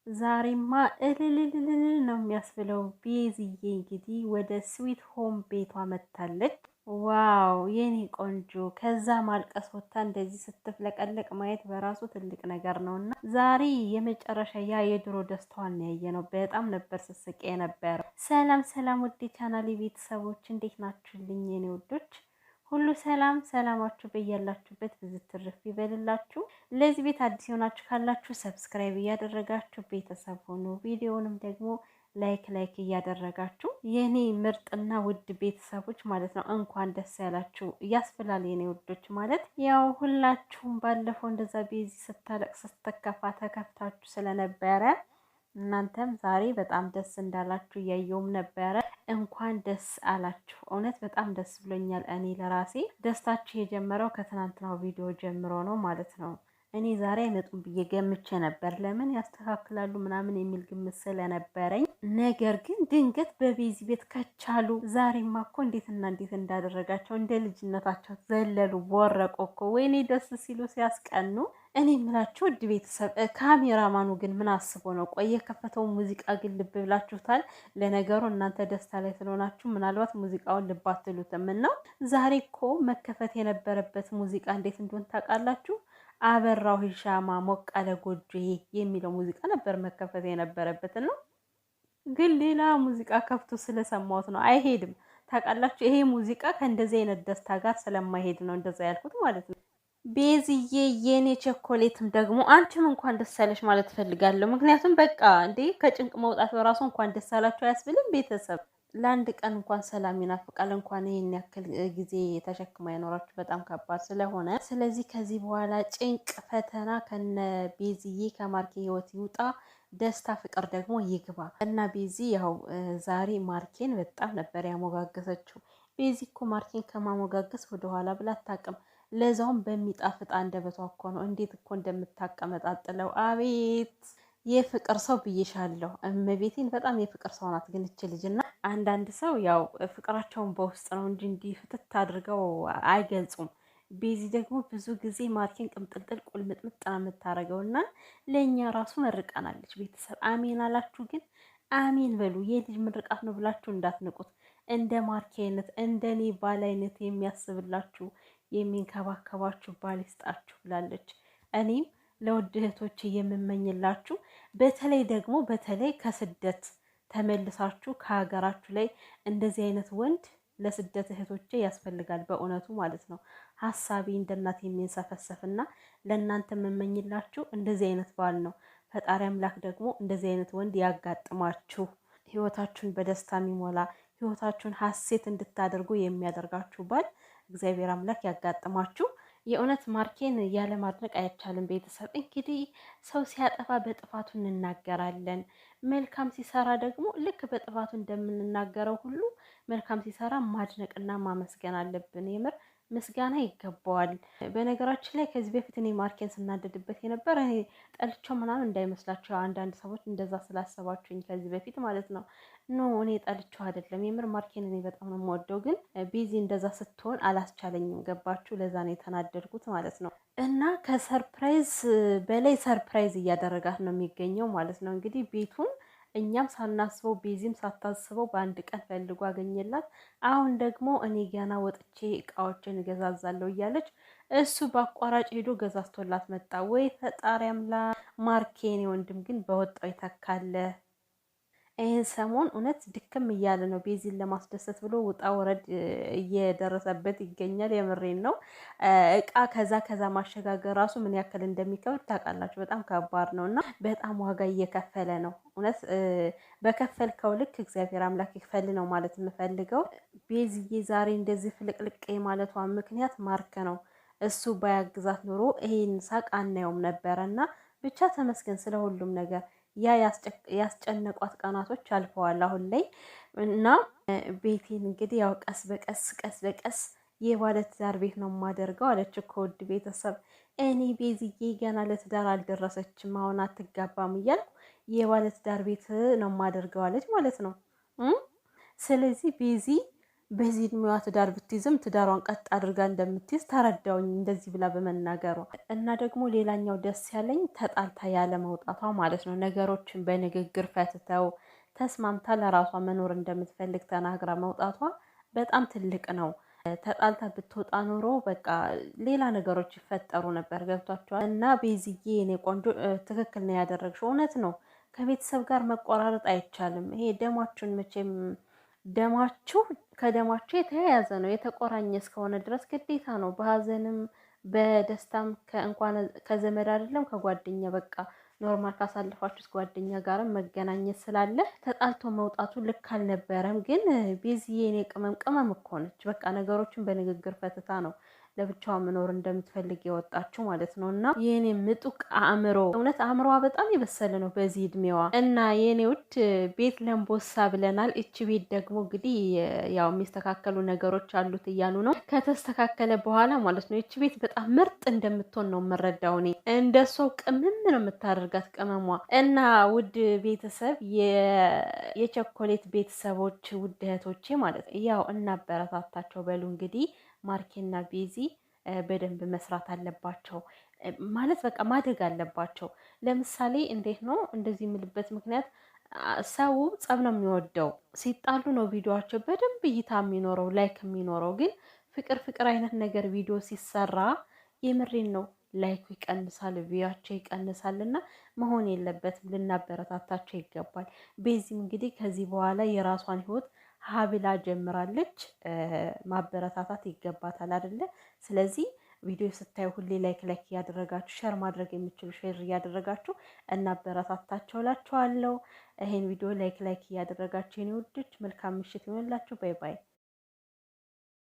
ዛሬማ እልልልልል ነው የሚያስብለው። ቤዝዬ እንግዲህ ወደ ስዊት ሆም ቤቷ መታለች። ዋው የኔ ቆንጆ፣ ከዛ ማልቀስ ወጥታ እንደዚህ ስትፍለቀለቅ ማየት በራሱ ትልቅ ነገር ነው። እና ዛሬ የመጨረሻ ያ የድሮ ደስታዋን ያየ ነው። በጣም ነበር ስስቄ የነበረው። ሰላም ሰላም፣ ውድ ቻናሌ ቤተሰቦች እንዴት ናችሁልኝ የኔ ውዶች? ሁሉ ሰላም ሰላማችሁ በያላችሁበት ብዙ ትርፍ ይበልላችሁ። ለዚህ ቤት አዲስ የሆናችሁ ካላችሁ ሰብስክራይብ እያደረጋችሁ ቤተሰብ ሆኖ ቪዲዮውንም ደግሞ ላይክ እያደረጋችሁ የኔ ምርጥና ውድ ቤተሰቦች ማለት ነው እንኳን ደስ ያላችሁ እያስብላል። የኔ ውዶች ማለት ያው ሁላችሁም ባለፈው እንደዛ ቤዚ ስታለቅስ ስትከፋ ተከፍታችሁ ስለነበረ እናንተም ዛሬ በጣም ደስ እንዳላችሁ እያየውም ነበረ። እንኳን ደስ አላችሁ። እውነት በጣም ደስ ብሎኛል። እኔ ለራሴ ደስታችሁ የጀመረው ከትናንትናው ቪዲዮ ጀምሮ ነው ማለት ነው። እኔ ዛሬ አይመጡም ብዬ ገምቼ ነበር። ለምን ያስተካክላሉ ምናምን የሚል ግምት ስለነበረኝ፣ ነገር ግን ድንገት በቤዚ ቤት ከቻሉ። ዛሬማ እኮ እንዴትና እንዴት እንዳደረጋቸው እንደ ልጅነታቸው ዘለሉ፣ ቦረቆ እኮ ወይኔ ደስ ሲሉ ሲያስቀኑ። እኔ የምላችሁ ውድ ቤተሰብ ካሜራማኑ ግን ምን አስቦ ነው? ቆይ የከፈተው ሙዚቃ ግን ልብ ብላችሁታል? ለነገሩ እናንተ ደስታ ላይ ስለሆናችሁ ምናልባት ሙዚቃውን ልብ አትሉትም። ነው ዛሬ እኮ መከፈት የነበረበት ሙዚቃ እንዴት እንደሆነ ታውቃላችሁ? አበራው ሂሻማ ሞቅ አለ ጎጆዬ የሚለው ሙዚቃ ነበር መከፈት የነበረበት ነው። ግን ሌላ ሙዚቃ ከፍቶ ስለሰማሁት ነው። አይሄድም። ታውቃላችሁ፣ ይሄ ሙዚቃ ከእንደዚህ አይነት ደስታ ጋር ስለማይሄድ ነው እንደዛ ያልኩት ማለት ነው። ቤዝዬ የኔ ቸኮሌትም ደግሞ አንቺም እንኳን ደስ አለሽ ማለት እፈልጋለሁ። ምክንያቱም በቃ እንዴ ከጭንቅ መውጣት በራሱ እንኳን ደስ አላችሁ አያስብልም? ቤተሰብ ለአንድ ቀን እንኳን ሰላም ይናፍቃል። እንኳን ይሄን ያክል ጊዜ ተሸክማ ይኖራችሁ በጣም ከባድ ስለሆነ፣ ስለዚህ ከዚህ በኋላ ጭንቅ ፈተና ከነ ቤዝዬ ከማርኬ ህይወት ይውጣ፣ ደስታ ፍቅር ደግሞ ይግባ እና ቤዚ ያው ዛሬ ማርኬን በጣም ነበር ያሞጋገሰችው። ቤዚ እኮ ማርኬን ከማሞጋገስ ወደኋላ ብላ አታውቅም። ለዛውም በሚጣፍጥ አንደበቷ እኮ ነው። እንዴት እኮ እንደምታቀመጣጥለው አቤት! የፍቅር ሰው ብዬሻለሁ። እመቤቴን በጣም የፍቅር ሰው ናት። ግን እች ልጅ እና አንዳንድ ሰው ያው ፍቅራቸውን በውስጥ ነው እንጂ እንዲህ ፍትት አድርገው አይገልጹም። ቤዚ ደግሞ ብዙ ጊዜ ማርኬን ቅምጥልጥል ቁልምጥምጥ ነው የምታደርገው እና ለእኛ ራሱ መርቃናለች። ቤተሰብ አሜን አላችሁ? ግን አሜን በሉ። የልጅ ምርቃት ነው ብላችሁ እንዳትንቁት። እንደ ማርኬ አይነት እንደ እኔ ባል አይነት የሚያስብላችሁ የሚንከባከባችሁ ባል ይስጣችሁ ብላለች። እኔም ለውድ እህቶቼ የምመኝላችሁ በተለይ ከስደት ተመልሳችሁ ከሀገራችሁ ላይ እንደዚህ አይነት ወንድ ለስደት እህቶቼ ያስፈልጋል። በእውነቱ ማለት ነው። ሀሳቤ እንደ እናት የሚንሰፈሰፍና ለእናንተ የምመኝላችሁ እንደዚህ አይነት ባል ነው። ፈጣሪ አምላክ ደግሞ እንደዚህ አይነት ወንድ ያጋጥማችሁ። ህይወታችሁን በደስታ የሚሞላ ህይወታችሁን ሀሴት እንድታደርጉ የሚያደርጋችሁ ባል እግዚአብሔር አምላክ ያጋጥማችሁ። የእውነት ማርኬን ያለ ማድነቅ አይቻልም። ቤተሰብ እንግዲህ ሰው ሲያጠፋ በጥፋቱ እንናገራለን። መልካም ሲሰራ ደግሞ ልክ በጥፋቱ እንደምንናገረው ሁሉ መልካም ሲሰራ ማድነቅና ማመስገን አለብን። የምር ምስጋና ይገባዋል። በነገራችን ላይ ከዚህ በፊት እኔ ማርኬን ስናደድበት የነበረ እኔ ጠልቸው ምናምን እንዳይመስላቸው አንዳንድ ሰዎች እንደዛ ስላሰባችሁኝ ከዚህ በፊት ማለት ነው። ኖ እኔ ጠልቸው አይደለም። የምር ማርኬን እኔ በጣም ነው የምወደው፣ ግን ቢዚ እንደዛ ስትሆን አላስቻለኝም። ገባችሁ? ለዛ ነው የተናደድኩት ማለት ነው። እና ከሰርፕራይዝ በላይ ሰርፕራይዝ እያደረጋት ነው የሚገኘው ማለት ነው። እንግዲህ ቤቱን እኛም ሳናስበው ቤዚም ሳታስበው በአንድ ቀን ፈልጎ አገኘላት። አሁን ደግሞ እኔ ገና ወጥቼ እቃዎችን እገዛዛለሁ እያለች እሱ በአቋራጭ ሄዶ ገዛዝቶላት መጣ። ወይ ፈጣሪ አምላክ! ማርኬኔ ወንድም ግን በወጣው ይተካለ። ይህን ሰሞን እውነት ድክም እያለ ነው። ቤዚን ለማስደሰት ብሎ ውጣ ወረድ እየደረሰበት ይገኛል። የምሬን ነው። እቃ ከዛ ማሸጋገር ራሱ ምን ያክል እንደሚከብድ ታውቃላችሁ። በጣም ከባድ ነው እና በጣም ዋጋ እየከፈለ ነው። እውነት በከፈልከው ልክ እግዚአብሔር አምላክ ይክፈል ነው ማለት የምፈልገው። ቤዚዬ ዛሬ እንደዚህ ፍልቅልቅ ማለቷ ምክንያት ማርክ ነው። እሱ ባያግዛት ኑሮ ይሄን ሳቅ አናየውም ነበረ እና ብቻ ተመስገን ስለ ሁሉም ነገር። ያ ያስጨነቋት ቀናቶች አልፈዋል አሁን ላይ እና ቤቴን እንግዲህ ያው ቀስ በቀስ የባለትዳር ቤት ነው የማደርገው አለች እኮ ውድ ቤተሰብ። እኔ ቤዝዬ ገና ለትዳር አልደረሰችም አሁን አትጋባም እያልኩ የባለትዳር ቤት ነው የማደርገው አለች ማለት ነው። ስለዚህ ቤዚ በዚህ እድሜዋ ትዳር ብትይዝም ትዳሯን ቀጥ አድርጋ እንደምትይዝ ተረዳውኝ እንደዚህ ብላ በመናገሯ። እና ደግሞ ሌላኛው ደስ ያለኝ ተጣልታ ያለ መውጣቷ ማለት ነው። ነገሮችን በንግግር ፈትተው ተስማምታ ለራሷ መኖር እንደምትፈልግ ተናግራ መውጣቷ በጣም ትልቅ ነው። ተጣልታ ብትወጣ ኖሮ በቃ ሌላ ነገሮች ይፈጠሩ ነበር። ገብቷቸዋል። እና ቤዝዬ የኔ ቆንጆ ትክክል ነው ያደረግሽው። እውነት ነው። ከቤተሰብ ጋር መቆራረጥ አይቻልም። ይሄ ደማችሁን መቼም ደማችሁ ከደማችሁ የተያያዘ ነው። የተቆራኘ እስከሆነ ድረስ ግዴታ ነው። በሀዘንም በደስታም እንኳን ከዘመድ አይደለም ከጓደኛ በቃ ኖርማል ካሳልፋችሁት ጓደኛ ጋርም መገናኘት ስላለ ተጣልቶ መውጣቱ ልክ አልነበረም። ግን ቤዝዬ የኔ ቅመም ቅመም እኮ ነች። በቃ ነገሮችን በንግግር ፈትታ ነው ለብቻዋ መኖር እንደምትፈልግ የወጣችው ማለት ነው። እና የኔ ምጡቅ አእምሮ እውነት አእምሮዋ በጣም የበሰለ ነው በዚህ እድሜዋ። እና የኔ ውድ ቤት ለምቦሳ ብለናል። እቺ ቤት ደግሞ እንግዲህ ያው የሚስተካከሉ ነገሮች አሉት እያሉ ነው። ከተስተካከለ በኋላ ማለት ነው እቺ ቤት በጣም ምርጥ እንደምትሆን ነው የምረዳው እኔ። እንደሷው ቅመም ነው የምታደርጋት ቅመሟ። እና ውድ ቤተሰብ የቸኮሌት ቤተሰቦች ውድ እህቶቼ ማለት ያው እናበረታታቸው በሉ እንግዲህ ማርኬና ቤዚ በደንብ መስራት አለባቸው ማለት በቃ ማደግ አለባቸው። ለምሳሌ እንዴት ነው እንደዚህ የምልበት ምክንያት ሰው ጸብ ነው የሚወደው። ሲጣሉ ነው ቪዲዮቸው በደንብ እይታ የሚኖረው ላይክ የሚኖረው። ግን ፍቅር ፍቅር አይነት ነገር ቪዲዮ ሲሰራ የምሬን ነው ላይኩ ይቀንሳል፣ ቪያቸው ይቀንሳል። እና መሆን የለበትም። ልናበረታታቸው ይገባል። ቤዚም እንግዲህ ከዚህ በኋላ የራሷን ህይወት ሀብላ ጀምራለች። ማበረታታት ይገባታል አይደለ? ስለዚህ ቪዲዮ ስታዩ ሁሌ ላይክ ላይክ እያደረጋችሁ ሸር ማድረግ የምችሉ ሼር እያደረጋችሁ እናበረታታቸው እላችኋለሁ። ይሄን ቪዲዮ ላይክ ላይክ እያደረጋችሁ የኔ ውዶች መልካም ምሽት ይሆንላችሁ። ባይ ባይ።